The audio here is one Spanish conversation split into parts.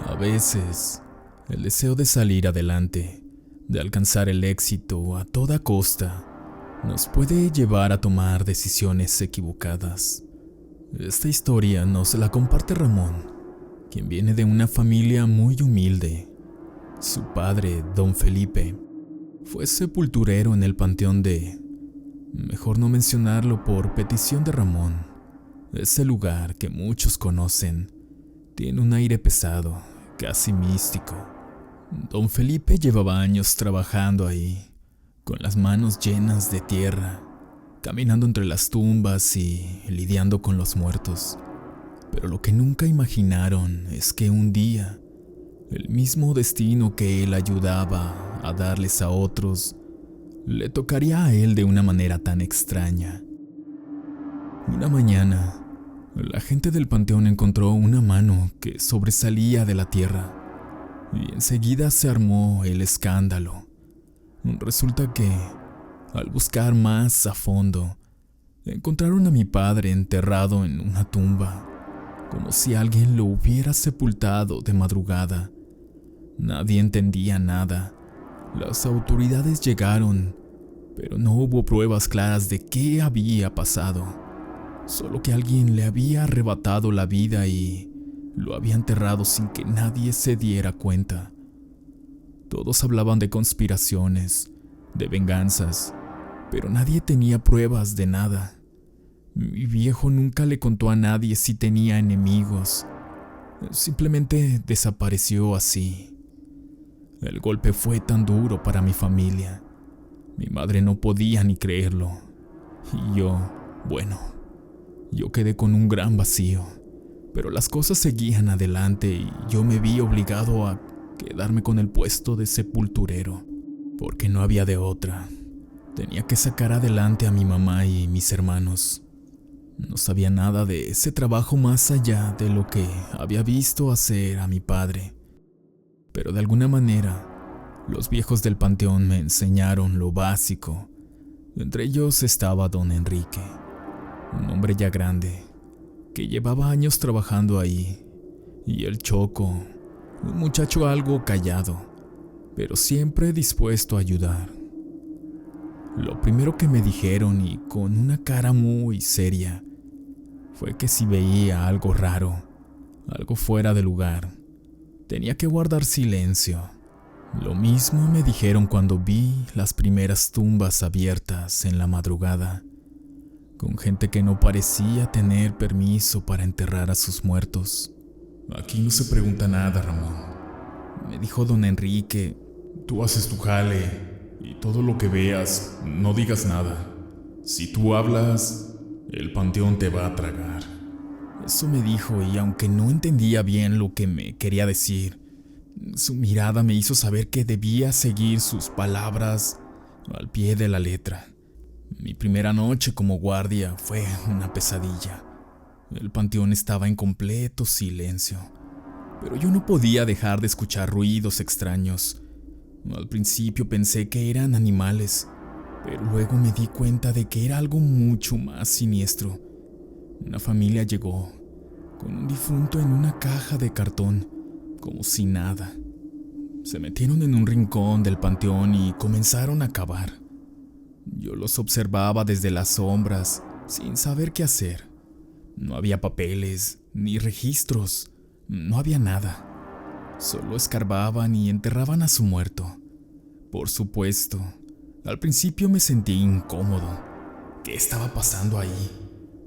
A veces, el deseo de salir adelante, de alcanzar el éxito a toda costa, nos puede llevar a tomar decisiones equivocadas. Esta historia nos la comparte Ramón, quien viene de una familia muy humilde. Su padre, don Felipe, fue sepulturero en el panteón mejor no mencionarlo por petición de Ramón. Ese lugar que muchos conocen tiene un aire pesado, casi místico. Don Felipe llevaba años trabajando ahí, con las manos llenas de tierra, caminando entre las tumbas y lidiando con los muertos. Pero lo que nunca imaginaron es que un día, el mismo destino que él ayudaba a darles a otros, le tocaría a él de una manera tan extraña. Una mañana, la gente del panteón encontró una mano que sobresalía de la tierra y enseguida se armó el escándalo. Resulta que, al buscar más a fondo, encontraron a mi padre enterrado en una tumba, como si alguien lo hubiera sepultado de madrugada. Nadie entendía nada. Las autoridades llegaron, pero no hubo pruebas claras de qué había pasado. Solo que alguien le había arrebatado la vida y lo había enterrado sin que nadie se diera cuenta. Todos hablaban de conspiraciones, de venganzas, pero nadie tenía pruebas de nada. Mi viejo nunca le contó a nadie si tenía enemigos. Simplemente desapareció así. El golpe fue tan duro para mi familia. Mi madre no podía ni creerlo. Y yo quedé con un gran vacío. Pero las cosas seguían adelante y yo me vi obligado a quedarme con el puesto de sepulturero, porque no había de otra. Tenía que sacar adelante a mi mamá y mis hermanos. No sabía nada de ese trabajo más allá de lo que había visto hacer a mi padre. Pero de alguna manera, los viejos del panteón me enseñaron lo básico. Entre ellos estaba don Enrique, un hombre ya grande, que llevaba años trabajando ahí, y el Choco, un muchacho algo callado, pero siempre dispuesto a ayudar. Lo primero que me dijeron, y con una cara muy seria, fue que si veía algo raro, algo fuera de lugar, tenía que guardar silencio. Lo mismo me dijeron cuando vi las primeras tumbas abiertas en la madrugada, con gente que no parecía tener permiso para enterrar a sus muertos. Aquí no se pregunta nada, Ramón. Me dijo don Enrique: tú haces tu jale y todo lo que veas, no digas nada. Si tú hablas, el panteón te va a tragar. Eso me dijo, y aunque no entendía bien lo que me quería decir, su mirada me hizo saber que debía seguir sus palabras al pie de la letra. Mi primera noche como guardia fue una pesadilla. El panteón estaba en completo silencio, pero yo no podía dejar de escuchar ruidos extraños. Al principio pensé que eran animales, pero luego me di cuenta de que era algo mucho más siniestro. Una familia llegó, con un difunto en una caja de cartón, como si nada. Se metieron en un rincón del panteón y comenzaron a cavar. Yo los observaba desde las sombras, sin saber qué hacer. No había papeles, ni registros, no había nada. Solo escarbaban y enterraban a su muerto. Por supuesto, al principio me sentí incómodo. ¿Qué estaba pasando ahí?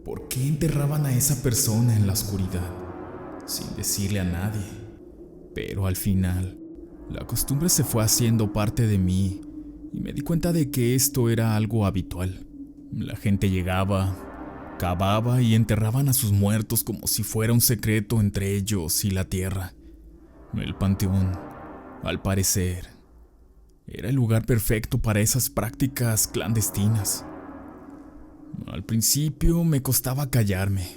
¿Por qué enterraban a esa persona en la oscuridad, sin decirle a nadie? Pero al final, la costumbre se fue haciendo parte de mí y me di cuenta de que esto era algo habitual. La gente llegaba, cavaba y enterraban a sus muertos como si fuera un secreto entre ellos y la tierra. El panteón, al parecer, era el lugar perfecto para esas prácticas clandestinas. Al principio me costaba callarme.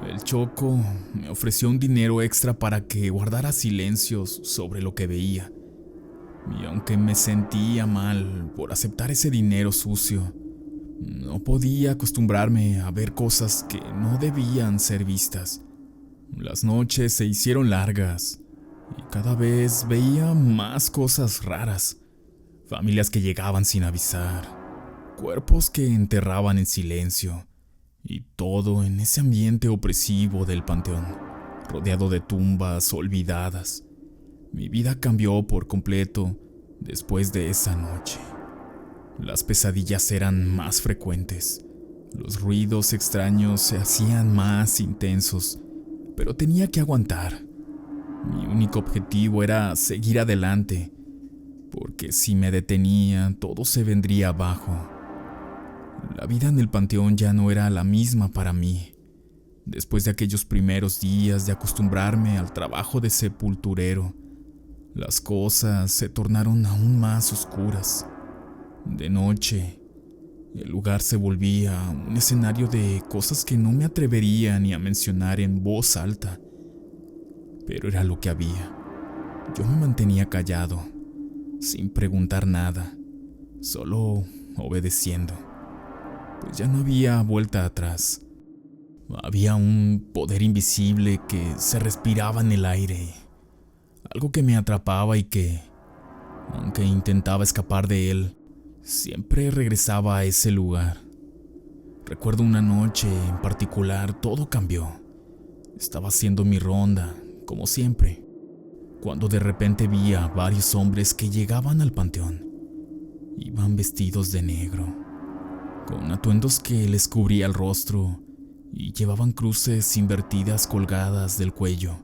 El Choco me ofreció un dinero extra para que guardara silencios sobre lo que veía. Y aunque me sentía mal por aceptar ese dinero sucio, no podía acostumbrarme a ver cosas que no debían ser vistas. Las noches se hicieron largas cada vez veía más cosas raras. Familias que llegaban sin avisar, cuerpos que enterraban en silencio, y todo en ese ambiente opresivo del panteón, rodeado de tumbas olvidadas. Mi vida cambió por completo después de esa noche. Las pesadillas eran más frecuentes, los ruidos extraños se hacían más intensos, pero tenía que aguantar. Mi único objetivo era seguir adelante, porque si me detenía, todo se vendría abajo. La vida en el panteón ya no era la misma para mí. Después de aquellos primeros días de acostumbrarme al trabajo de sepulturero, las cosas se tornaron aún más oscuras. De noche, el lugar se volvía un escenario de cosas que no me atrevería ni a mencionar en voz alta. Pero era lo que había. Yo me mantenía callado, sin preguntar nada, solo obedeciendo, pues ya no había vuelta atrás. Había un poder invisible que se respiraba en el aire, algo que me atrapaba y que, aunque intentaba escapar de él, siempre regresaba a ese lugar. Recuerdo una noche en particular, todo cambió. Estaba haciendo mi ronda, como siempre, cuando de repente vi a varios hombres que llegaban al panteón. Iban vestidos de negro, con atuendos que les cubría el rostro y llevaban cruces invertidas colgadas del cuello.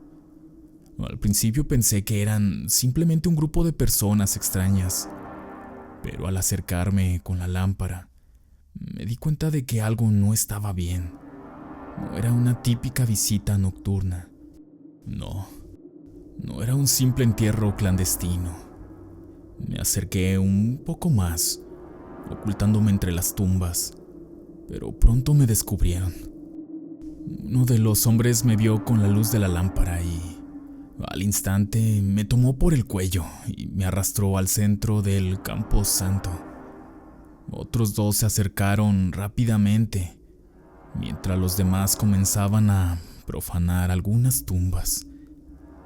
Al principio pensé que eran simplemente un grupo de personas extrañas, pero al acercarme con la lámpara, me di cuenta de que algo no estaba bien. No era una típica visita nocturna. No era un simple entierro clandestino. Me acerqué un poco más, ocultándome entre las tumbas, pero pronto me descubrieron. Uno de los hombres me vio con la luz de la lámpara y, al instante, me tomó por el cuello y me arrastró al centro del campo santo. Otros dos se acercaron rápidamente, mientras los demás comenzaban a profanar algunas tumbas,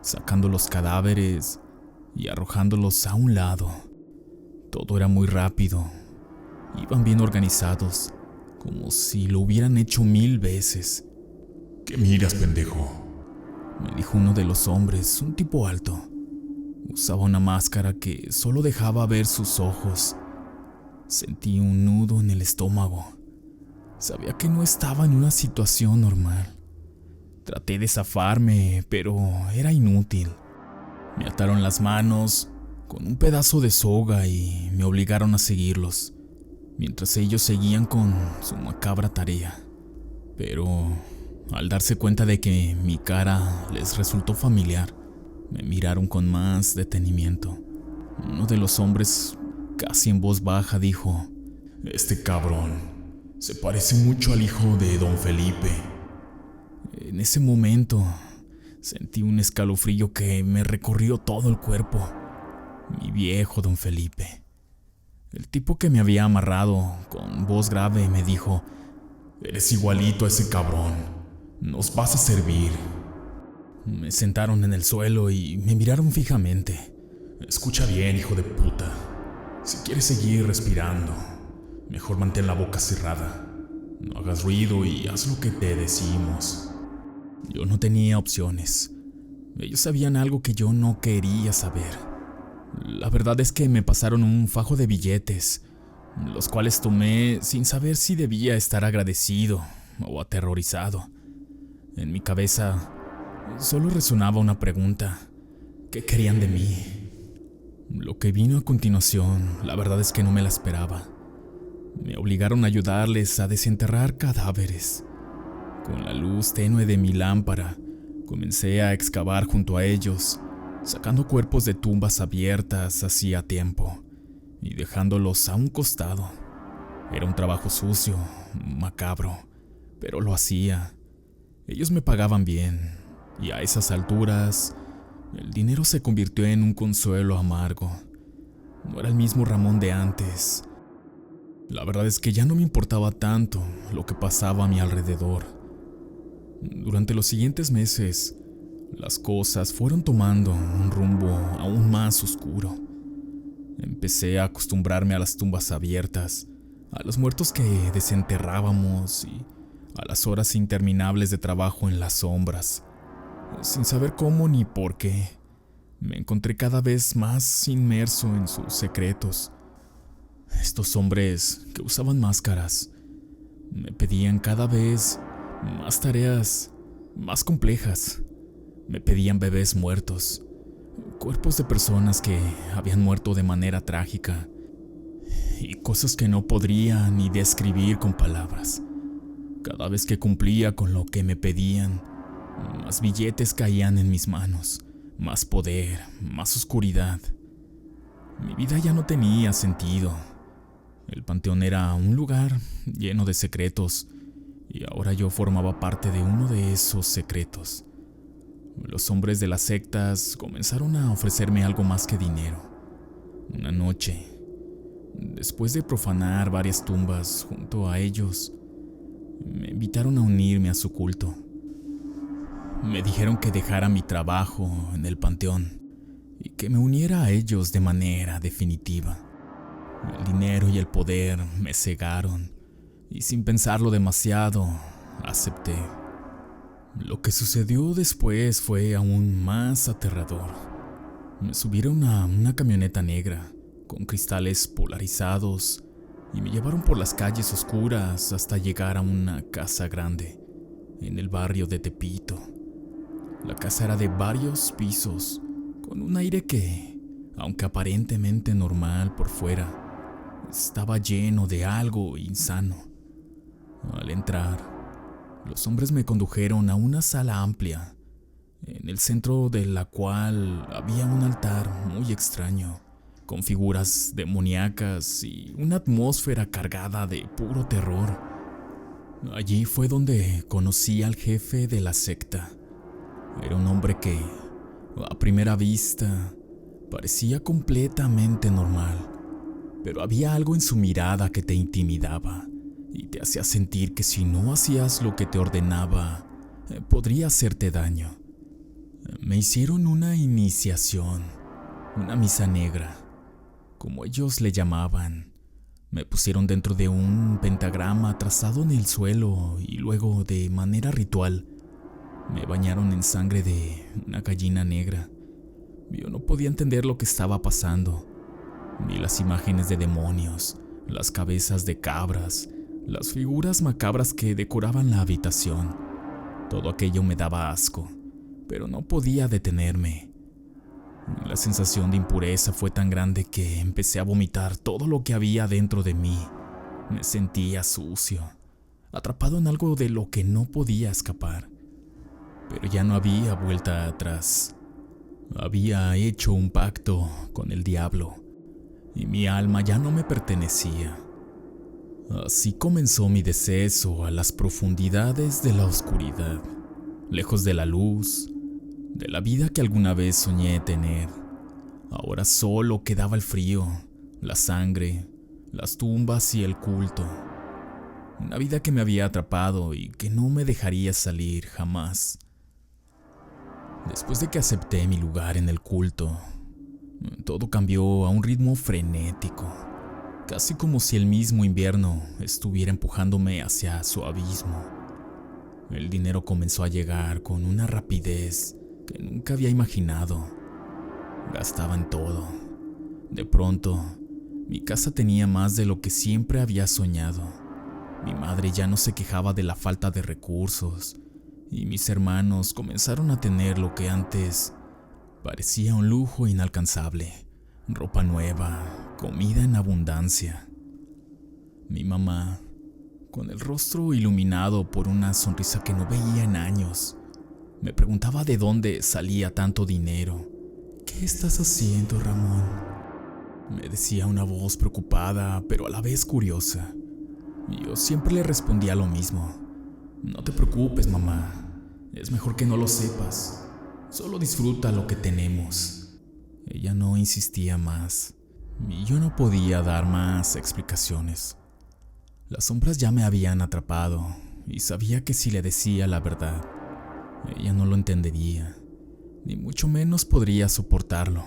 sacando los cadáveres y arrojándolos a un lado. Todo era muy rápido. Iban bien organizados, como si lo hubieran hecho 1000 veces. ¿Qué miras, pendejo?, me dijo uno de los hombres, un tipo alto. Usaba una máscara que solo dejaba ver sus ojos. Sentí un nudo en el estómago. Sabía que no estaba en una situación normal. Traté de zafarme, pero era inútil. Me ataron las manos con un pedazo de soga y me obligaron a seguirlos, mientras ellos seguían con su macabra tarea. Pero al darse cuenta de que mi cara les resultó familiar, me miraron con más detenimiento. Uno de los hombres, casi en voz baja, dijo: Este cabrón se parece mucho al hijo de don Felipe. En ese momento sentí un escalofrío que me recorrió todo el cuerpo. Mi viejo don Felipe. El tipo que me había amarrado, con voz grave, me dijo: Eres igualito a ese cabrón. Nos vas a servir. Me sentaron en el suelo y me miraron fijamente. Escucha bien, hijo de puta. Si quieres seguir respirando, mejor mantén la boca cerrada. No hagas ruido y haz lo que te decimos. Yo no tenía opciones. Ellos sabían algo que yo no quería saber. La verdad es que me pasaron un fajo de billetes, los cuales tomé sin saber si debía estar agradecido o aterrorizado. En mi cabeza solo resonaba una pregunta: ¿qué querían de mí? Lo que vino a continuación, la verdad es que no me la esperaba. Me obligaron a ayudarles a desenterrar cadáveres. Con la luz tenue de mi lámpara, comencé a excavar junto a ellos, sacando cuerpos de tumbas abiertas hacía tiempo y dejándolos a un costado. Era un trabajo sucio, macabro, pero lo hacía. Ellos me pagaban bien, y a esas alturas, el dinero se convirtió en un consuelo amargo. No era el mismo Ramón de antes. La verdad es que ya no me importaba tanto lo que pasaba a mi alrededor. Durante los siguientes meses, Las cosas fueron tomando un rumbo aún más oscuro. Empecé a acostumbrarme a las tumbas abiertas, a los muertos que desenterrábamos y a las horas interminables de trabajo en las sombras. Sin saber cómo ni por qué, me encontré cada vez más inmerso en sus secretos. Estos hombres que usaban máscaras me pedían cada vez más tareas más complejas. Me pedían bebés muertos, cuerpos de personas que habían muerto de manera trágica y cosas que no podría ni describir con palabras. Cada vez que cumplía con lo que me pedían, más billetes caían en mis manos, más poder, más oscuridad. Mi vida ya no tenía sentido. El panteón era un lugar lleno de secretos y ahora yo formaba parte de uno de esos secretos. Los hombres de las sectas comenzaron a ofrecerme algo más que dinero. Una noche, después de profanar varias tumbas junto a ellos, me invitaron a unirme a su culto. Me dijeron que dejara mi trabajo en el panteón y que me uniera a ellos de manera definitiva. El dinero y el poder me cegaron y sin pensarlo demasiado, acepté. Lo que sucedió después fue aún más aterrador. Me subieron a una camioneta negra con cristales polarizados y me llevaron por las calles oscuras hasta llegar a una casa grande en el barrio de Tepito. La casa era de varios pisos, con un aire que, aunque aparentemente normal por fuera, estaba lleno de algo insano. Al entrar, los hombres me condujeron a una sala amplia, en el centro de la cual había un altar muy extraño, con figuras demoníacas y una atmósfera cargada de puro terror. Allí fue donde conocí al jefe de la secta. Era un hombre que, a primera vista, parecía completamente normal, pero había algo en su mirada que te intimidaba y te hacía sentir que si no hacías lo que te ordenaba, podría hacerte daño. Me hicieron una iniciación, una misa negra, como ellos le llamaban. Me pusieron dentro de un pentagrama trazado en el suelo y luego, de manera ritual, me bañaron en sangre de una gallina negra. Yo no podía entender lo que estaba pasando. Vi las imágenes de demonios, las cabezas de cabras, las figuras macabras que decoraban la habitación. Todo aquello me daba asco, pero no podía detenerme. La sensación de impureza fue tan grande que empecé a vomitar todo lo que había dentro de mí. Me sentía sucio, atrapado en algo de lo que no podía escapar. Pero ya no había vuelta atrás. Había hecho un pacto con el diablo y mi alma ya no me pertenecía. Así comenzó mi deceso a las profundidades de la oscuridad, lejos de la luz, de la vida que alguna vez soñé tener. Ahora solo quedaba el frío, la sangre, las tumbas y el culto. Una vida que me había atrapado y que no me dejaría salir jamás. Después de que acepté mi lugar en el culto, todo cambió a un ritmo frenético. Casi como si el mismo invierno estuviera empujándome hacia su abismo. El dinero comenzó a llegar con una rapidez que nunca había imaginado. Gastaba en todo. De pronto, mi casa tenía más de lo que siempre había soñado. Mi madre ya no se quejaba de la falta de recursos, y mis hermanos comenzaron a tener lo que antes parecía un lujo inalcanzable: ropa nueva, comida en abundancia. Mi mamá, con el rostro iluminado por una sonrisa que no veía en años, me preguntaba de dónde salía tanto dinero. ¿Qué estás haciendo, Ramón?, me decía una voz preocupada, pero a la vez curiosa. Yo siempre le respondía lo mismo: no te preocupes, mamá, es mejor que no lo sepas, solo disfruta lo que tenemos. Ella no insistía más, y yo no podía dar más explicaciones. Las sombras ya me habían atrapado, y sabía que si le decía la verdad, ella no lo entendería, ni mucho menos podría soportarlo.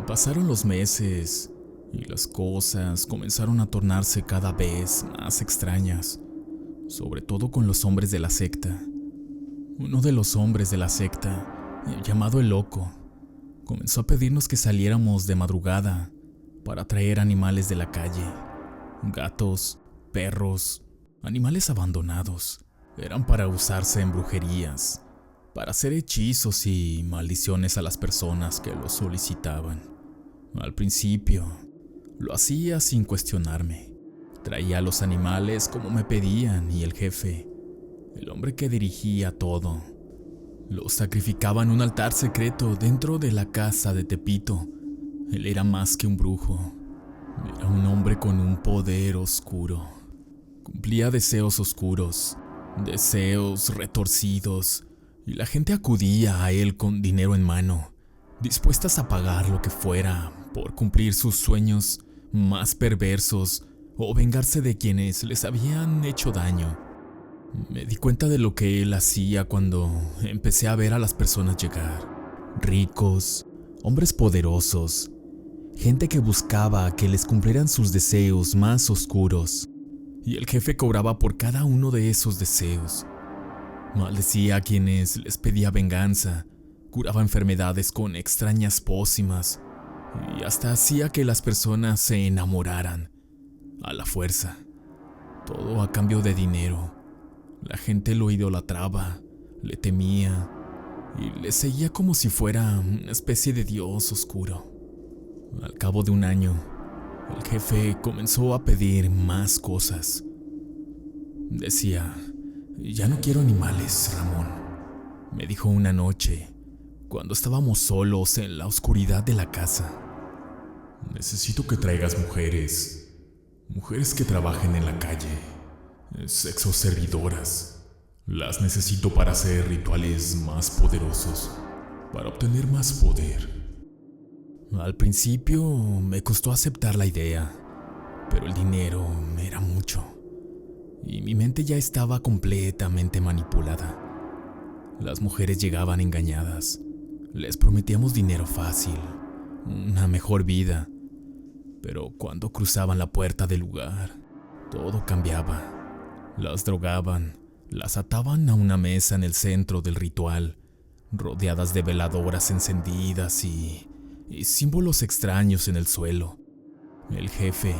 Pasaron los meses y las cosas comenzaron a tornarse cada vez más extrañas, sobre todo con los hombres de la secta. Uno de los hombres de la secta, llamado el Loco, comenzó a pedirnos que saliéramos de madrugada para traer animales de la calle, gatos, perros, animales abandonados. Eran para usarse en brujerías, para hacer hechizos y maldiciones a las personas que lo solicitaban. Al principio, lo hacía sin cuestionarme. Traía a los animales como me pedían y el jefe, el hombre que dirigía todo, los sacrificaba en un altar secreto dentro de la casa de Tepito. Él era más que un brujo. Era un hombre con un poder oscuro. Cumplía deseos oscuros, deseos retorcidos, y la gente acudía a él con dinero en mano, dispuestas a pagar lo que fuera por cumplir sus sueños más perversos o vengarse de quienes les habían hecho daño. Me di cuenta de lo que él hacía cuando empecé a ver a las personas llegar. Ricos, hombres poderosos, gente que buscaba que les cumplieran sus deseos más oscuros. Y el jefe cobraba por cada uno de esos deseos. Maldecía a quienes les pedía venganza, curaba enfermedades con extrañas pócimas y hasta hacía que las personas se enamoraran a la fuerza. Todo a cambio de dinero. La gente lo idolatraba, le temía y le seguía como si fuera una especie de dios oscuro. Al cabo de un año, el jefe comenzó a pedir más cosas. Decía: «Ya no quiero animales, Ramón», me dijo una noche, cuando estábamos solos en la oscuridad de la casa. «Necesito que traigas mujeres que trabajen en la calle, sexo servidoras. Las necesito para hacer rituales más poderosos, para obtener más poder». Al principio me costó aceptar la idea, pero el dinero era mucho y mi mente ya estaba completamente manipulada. Las mujeres llegaban engañadas, les prometíamos dinero fácil, una mejor vida, pero cuando cruzaban la puerta del lugar, todo cambiaba. Las drogaban, las ataban a una mesa en el centro del ritual, rodeadas de veladoras encendidas y símbolos extraños en el suelo. El jefe,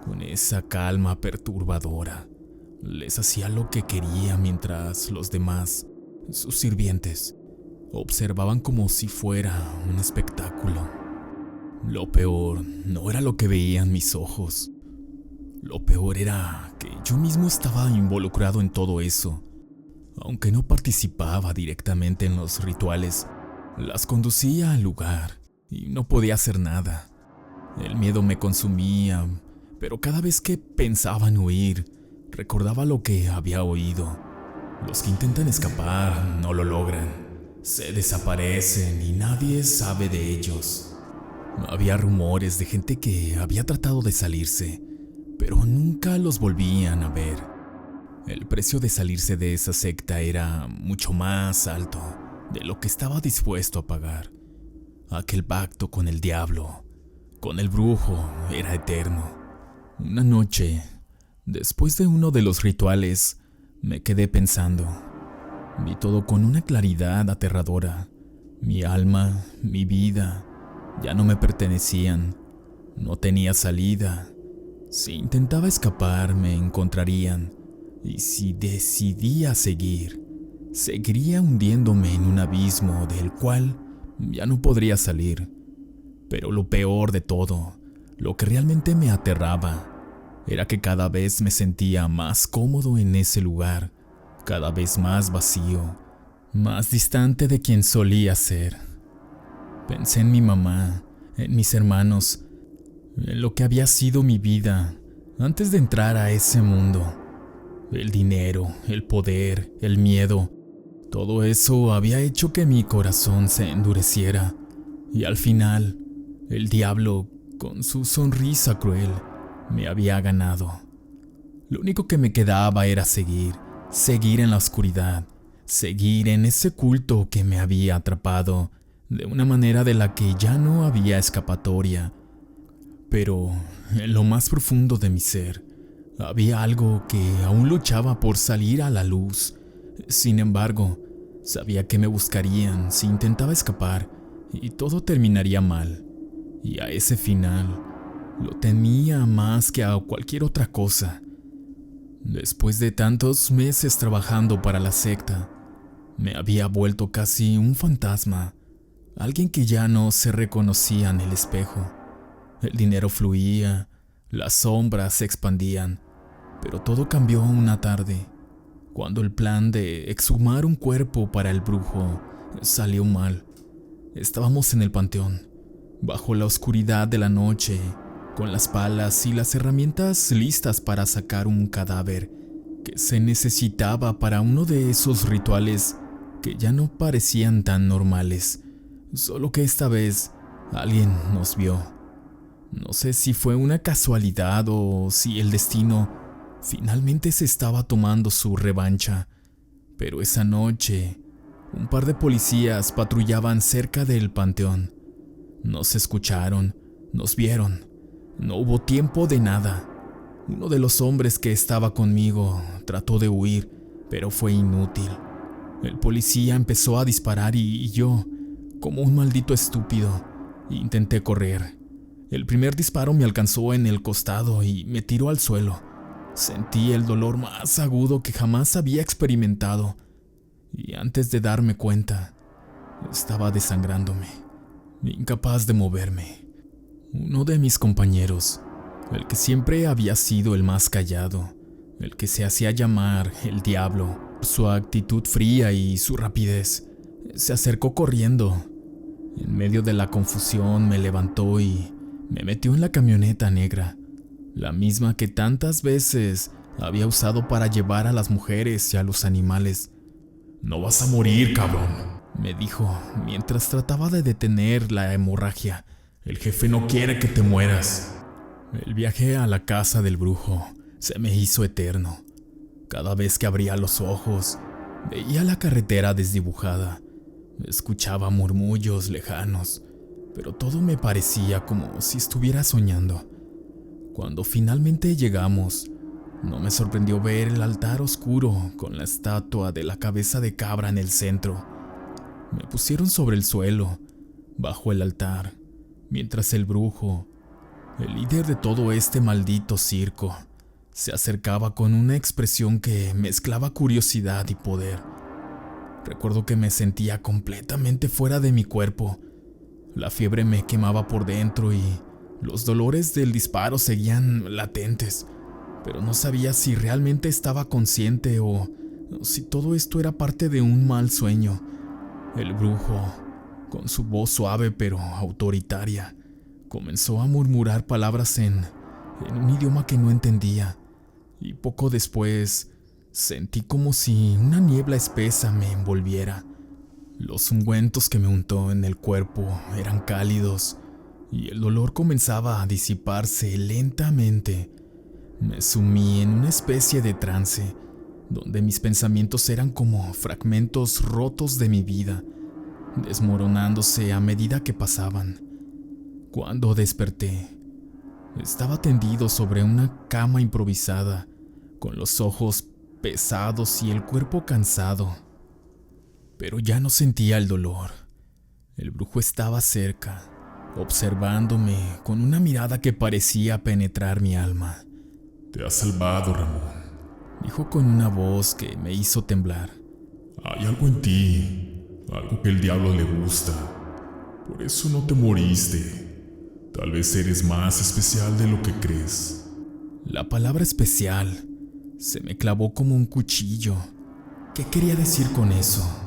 con esa calma perturbadora, les hacía lo que quería mientras los demás, sus sirvientes, observaban como si fuera un espectáculo. Lo peor no era lo que veían mis ojos. Lo peor era que yo mismo estaba involucrado en todo eso. Aunque no participaba directamente en los rituales, las conducía al lugar y no podía hacer nada. El miedo me consumía, pero cada vez que pensaba en huir, recordaba lo que había oído. Los que intentan escapar no lo logran, se desaparecen y nadie sabe de ellos. Había rumores de gente que había tratado de salirse, pero nunca los volvían a ver. El precio de salirse de esa secta era mucho más alto de lo que estaba dispuesto a pagar. Aquel pacto con el diablo, con el brujo, era eterno. Una noche, después de uno de los rituales, me quedé pensando. Vi todo con una claridad aterradora. Mi alma, mi vida, ya no me pertenecían. No tenía salida. Si intentaba escapar, me encontrarían. Y si decidía seguir, seguiría hundiéndome en un abismo del cual ya no podría salir. Pero lo peor de todo, lo que realmente me aterraba, era que cada vez me sentía más cómodo en ese lugar, cada vez más vacío, más distante de quien solía ser. Pensé en mi mamá, en mis hermanos, en lo que había sido mi vida antes de entrar a ese mundo. El dinero, el poder, el miedo, todo eso había hecho que mi corazón se endureciera. Y al final, el diablo, con su sonrisa cruel, me había ganado. Lo único que me quedaba era seguir en la oscuridad, seguir en ese culto que me había atrapado de una manera de la que ya no había escapatoria. Pero en lo más profundo de mi ser había algo que aún luchaba por salir a la luz. Sin embargo, sabía que me buscarían si intentaba escapar y todo terminaría mal. Y a ese final lo temía más que a cualquier otra cosa. Después de tantos meses trabajando para la secta, me había vuelto casi un fantasma, alguien que ya no se reconocía en el espejo. El dinero fluía, las sombras se expandían, pero todo cambió una tarde, cuando el plan de exhumar un cuerpo para el brujo salió mal. Estábamos en el panteón, bajo la oscuridad de la noche, con las palas y las herramientas listas para sacar un cadáver que se necesitaba para uno de esos rituales que ya no parecían tan normales, solo que esta vez alguien nos vio. No sé si fue una casualidad o si el destino finalmente se estaba tomando su revancha, pero esa noche un par de policías patrullaban cerca del panteón. Nos escucharon, nos vieron. No hubo tiempo de nada. Uno de los hombres que estaba conmigo trató de huir, pero fue inútil. El policía empezó a disparar y yo, como un maldito estúpido, intenté correr. El primer disparo me alcanzó en el costado y me tiró al suelo. Sentí el dolor más agudo que jamás había experimentado, y antes de darme cuenta, estaba desangrándome, incapaz de moverme. Uno de mis compañeros, el que siempre había sido el más callado, el que se hacía llamar el Diablo, por su actitud fría y su rapidez, se acercó corriendo. En medio de la confusión me levantó y me metió en la camioneta negra, la misma que tantas veces había usado para llevar a las mujeres y a los animales. «No vas a morir, cabrón», me dijo mientras trataba de detener la hemorragia. «El jefe no quiere que te mueras». El viaje a la casa del brujo se me hizo eterno. Cada vez que abría los ojos, veía la carretera desdibujada. Escuchaba murmullos lejanos, pero todo me parecía como si estuviera soñando. Cuando finalmente llegamos, no me sorprendió ver el altar oscuro con la estatua de la cabeza de cabra en el centro. Me pusieron sobre el suelo, bajo el altar, mientras el brujo, el líder de todo este maldito circo, se acercaba con una expresión que mezclaba curiosidad y poder. Recuerdo que me sentía completamente fuera de mi cuerpo. La fiebre me quemaba por dentro y los dolores del disparo seguían latentes, pero no sabía si realmente estaba consciente o si todo esto era parte de un mal sueño. El brujo, con su voz suave pero autoritaria, comenzó a murmurar palabras en un idioma que no entendía, y poco después sentí como si una niebla espesa me envolviera. Los ungüentos que me untó en el cuerpo eran cálidos y el dolor comenzaba a disiparse lentamente. Me sumí en una especie de trance, donde mis pensamientos eran como fragmentos rotos de mi vida, desmoronándose a medida que pasaban. Cuando desperté, estaba tendido sobre una cama improvisada, con los ojos pesados y el cuerpo cansado. Pero ya no sentía el dolor. El brujo estaba cerca, observándome con una mirada que parecía penetrar mi alma. «Te has salvado, Ramón», dijo con una voz que me hizo temblar. «Hay algo en ti, algo que el diablo le gusta. Por eso no te moriste. Tal vez eres más especial de lo que crees». La palabra especial se me clavó como un cuchillo. ¿Qué quería decir con eso?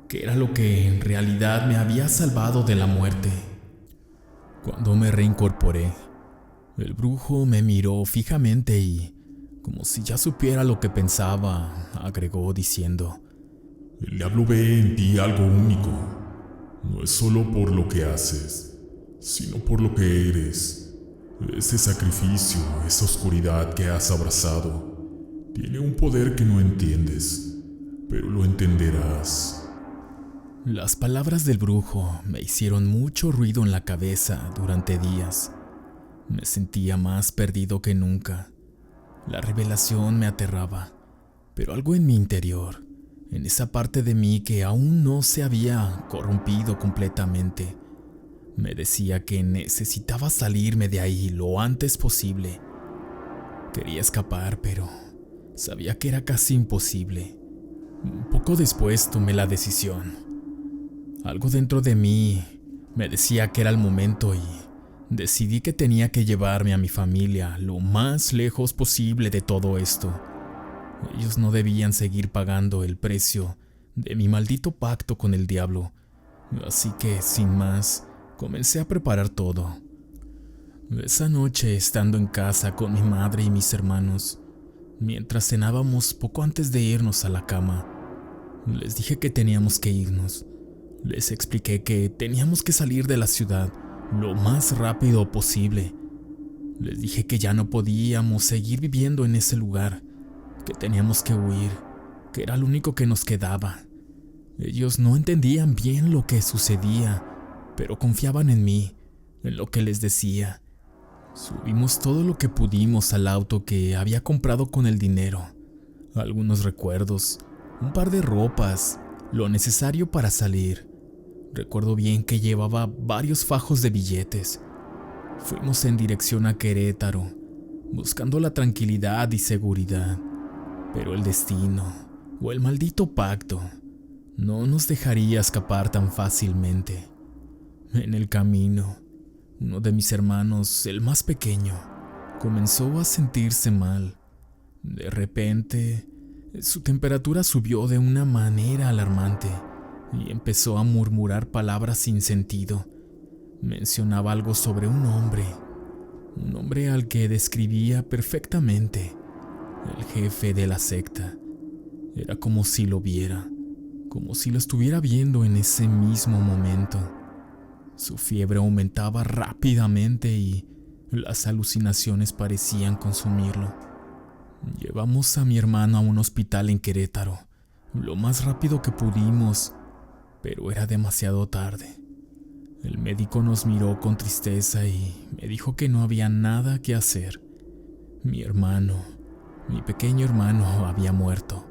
¿Qué era lo que en realidad me había salvado de la muerte? Cuando me reincorporé, el brujo me miró fijamente y, como si ya supiera lo que pensaba, agregó diciendo: «El diablo ve en ti algo único. No es solo por lo que haces, sino por lo que eres. Ese sacrificio, esa oscuridad que has abrazado, tiene un poder que no entiendes. pero lo entenderás. Las palabras del brujo me hicieron mucho ruido en la cabeza durante días. Me sentía más perdido que nunca. La revelación me aterraba, pero algo en mi interior, en esa parte de mí que aún no se había corrompido completamente, me decía que necesitaba salirme de ahí lo antes posible. Quería escapar, pero sabía que era casi imposible. Poco después tomé la decisión. Algo dentro de mí me decía que era el momento y decidí que tenía que llevarme a mi familia lo más lejos posible de todo esto. Ellos no debían seguir pagando el precio de mi maldito pacto con el diablo, así que, sin más, comencé a preparar todo. Esa noche, estando en casa con mi madre y mis hermanos, mientras cenábamos poco antes de irnos a la cama, les dije que teníamos que irnos. Les expliqué que teníamos que salir de la ciudad lo más rápido posible. Les dije que ya no podíamos seguir viviendo en ese lugar, que teníamos que huir, que era lo único que nos quedaba. Ellos no entendían bien lo que sucedía, pero confiaban en mí, en lo que les decía. Subimos todo lo que pudimos al auto que había comprado con el dinero. Algunos recuerdos, un par de ropas, lo necesario para salir. Recuerdo bien que llevaba varios fajos de billetes. Fuimos en dirección a Querétaro, buscando la tranquilidad y seguridad. Pero el destino, o el maldito pacto, no nos dejaría escapar tan fácilmente. En el camino, uno de mis hermanos, el más pequeño, comenzó a sentirse mal. De repente, su temperatura subió de una manera alarmante y empezó a murmurar palabras sin sentido. Mencionaba algo sobre un hombre al que describía perfectamente, el jefe de la secta. Era como si lo viera, como si lo estuviera viendo en ese mismo momento. Su fiebre aumentaba rápidamente y las alucinaciones parecían consumirlo. Llevamos a mi hermano a un hospital en Querétaro, lo más rápido que pudimos, pero era demasiado tarde. El médico nos miró con tristeza y me dijo que no había nada que hacer. Mi pequeño hermano, había muerto,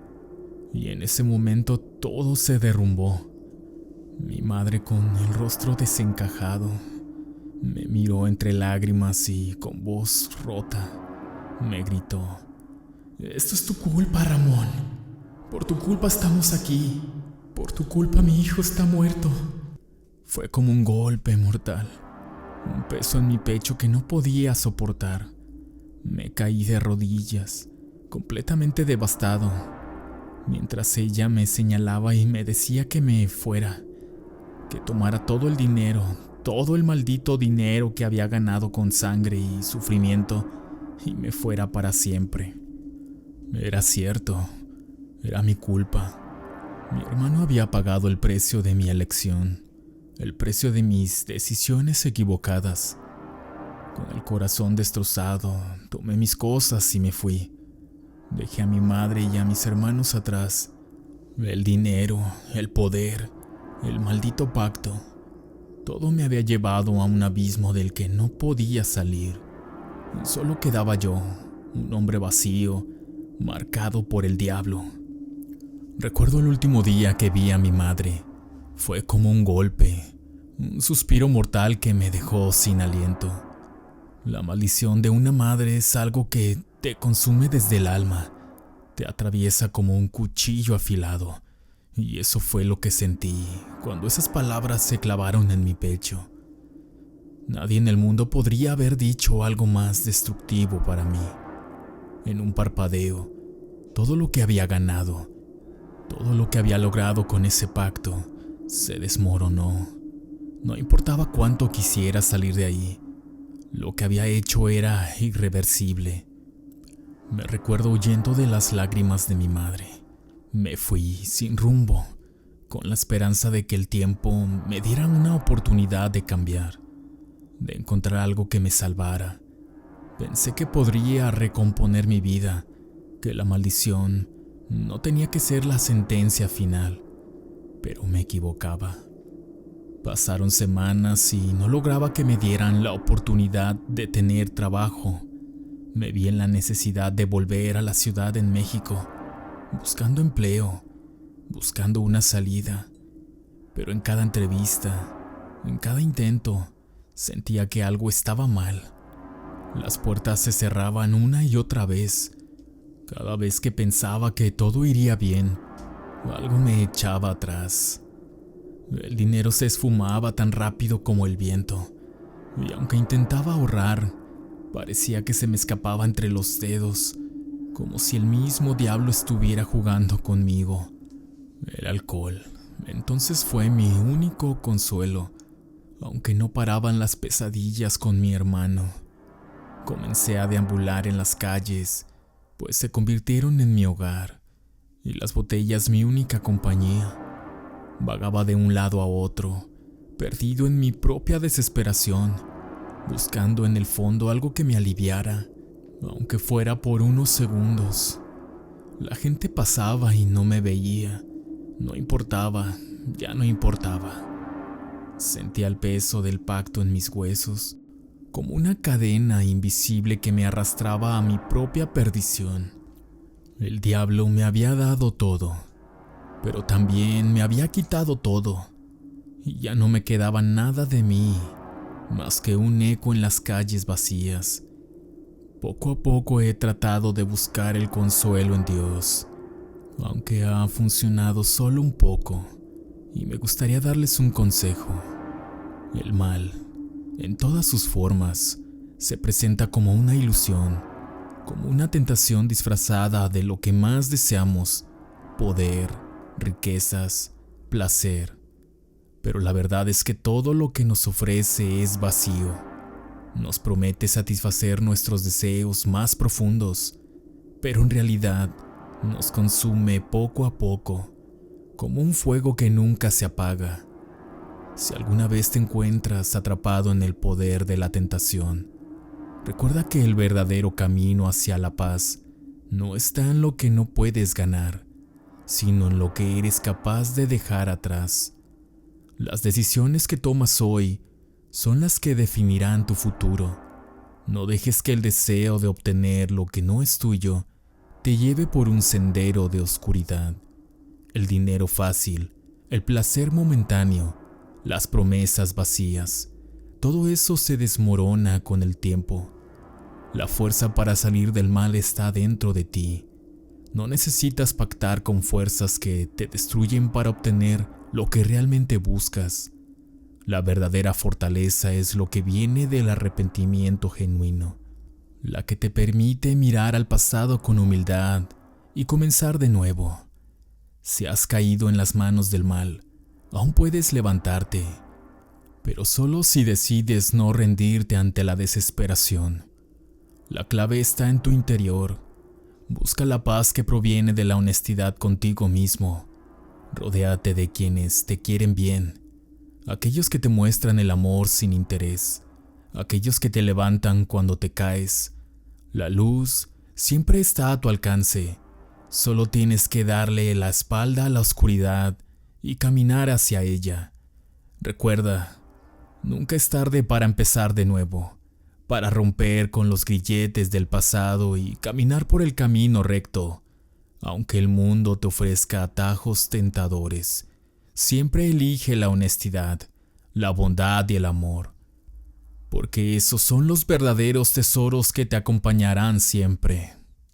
y en ese momento todo se derrumbó. Mi madre, con el rostro desencajado, me miró entre lágrimas y con voz rota me gritó: «Esto es tu culpa, Ramón. Por tu culpa estamos aquí. Por tu culpa mi hijo está muerto». Fue como un golpe mortal, un peso en mi pecho que no podía soportar. Me caí de rodillas, completamente devastado, mientras ella me señalaba y me decía que me fuera, que tomara todo el dinero, todo el maldito dinero que había ganado con sangre y sufrimiento, y me fuera para siempre. Era cierto, era mi culpa. Mi hermano había pagado el precio de mi elección, el precio de mis decisiones equivocadas. Con el corazón destrozado, tomé mis cosas y me fui. Dejé a mi madre y a mis hermanos atrás. El dinero, el poder, el maldito pacto, todo me había llevado a un abismo del que no podía salir. Solo quedaba yo, un hombre vacío, marcado por el diablo. Recuerdo el último día que vi a mi madre. Fue como un golpe, un suspiro mortal que me dejó sin aliento. La maldición de una madre es algo que te consume desde el alma, te atraviesa como un cuchillo afilado, y eso fue lo que sentí cuando esas palabras se clavaron en mi pecho. Nadie en el mundo podría haber dicho algo más destructivo para mí. En un parpadeo, todo lo que había ganado, todo lo que había logrado con ese pacto, se desmoronó. No importaba cuánto quisiera salir de ahí, lo que había hecho era irreversible. Me recuerdo huyendo de las lágrimas de mi madre. Me fui sin rumbo, con la esperanza de que el tiempo me diera una oportunidad de cambiar, de encontrar algo que me salvara. Pensé que podría recomponer mi vida, que la maldición No tenía que ser la sentencia final, pero me equivocaba. Pasaron semanas y no lograba que me dieran la oportunidad de tener trabajo. Me vi en la necesidad de volver a la ciudad en México, buscando empleo, buscando una salida. Pero en cada entrevista, en cada intento, sentía que algo estaba mal. Las puertas se cerraban una y otra vez. Cada vez que pensaba que todo iría bien, algo me echaba atrás. El dinero se esfumaba tan rápido como el viento, y aunque intentaba ahorrar, parecía que se me escapaba entre los dedos, como si el mismo diablo estuviera jugando conmigo. El alcohol, entonces, fue mi único consuelo, aunque no paraban las pesadillas con mi hermano. Comencé a deambular en las calles, pues se convirtieron en mi hogar, y las botellas mi única compañía. Vagaba de un lado a otro, perdido en mi propia desesperación, buscando en el fondo algo que me aliviara, aunque fuera por unos segundos. La gente pasaba y no me veía. No importaba, ya no importaba. Sentía el peso del pacto en mis huesos, como una cadena invisible que me arrastraba a mi propia perdición. El diablo me había dado todo, pero también me había quitado todo, y ya no me quedaba nada de mí, más que un eco en las calles vacías. Poco a poco he tratado de buscar el consuelo en Dios, aunque ha funcionado solo un poco, y me gustaría darles un consejo. El mal, en todas sus formas, se presenta como una ilusión, como una tentación disfrazada de lo que más deseamos: poder, riquezas, placer. Pero la verdad es que todo lo que nos ofrece es vacío. Nos promete satisfacer nuestros deseos más profundos, pero en realidad nos consume poco a poco, como un fuego que nunca se apaga. Si alguna vez te encuentras atrapado en el poder de la tentación, recuerda que el verdadero camino hacia la paz no está en lo que no puedes ganar, sino en lo que eres capaz de dejar atrás. Las decisiones que tomas hoy son las que definirán tu futuro. No dejes que el deseo de obtener lo que no es tuyo te lleve por un sendero de oscuridad. El dinero fácil, el placer momentáneo, las promesas vacías, todo eso se desmorona con el tiempo. La fuerza para salir del mal está dentro de ti. No necesitas pactar con fuerzas que te destruyen para obtener lo que realmente buscas. La verdadera fortaleza es lo que viene del arrepentimiento genuino, la que te permite mirar al pasado con humildad y comenzar de nuevo. Si has caído en las manos del mal, aún puedes levantarte, pero solo si decides no rendirte ante la desesperación. La clave está en tu interior. Busca la paz que proviene de la honestidad contigo mismo. Rodéate de quienes te quieren bien, aquellos que te muestran el amor sin interés, aquellos que te levantan cuando te caes. La luz siempre está a tu alcance. Solo tienes que darle la espalda a la oscuridad y caminar hacia ella. Recuerda, nunca es tarde para empezar de nuevo, para romper con los grilletes del pasado y caminar por el camino recto. Aunque el mundo te ofrezca atajos tentadores, siempre elige la honestidad, la bondad y el amor, porque esos son los verdaderos tesoros que te acompañarán siempre.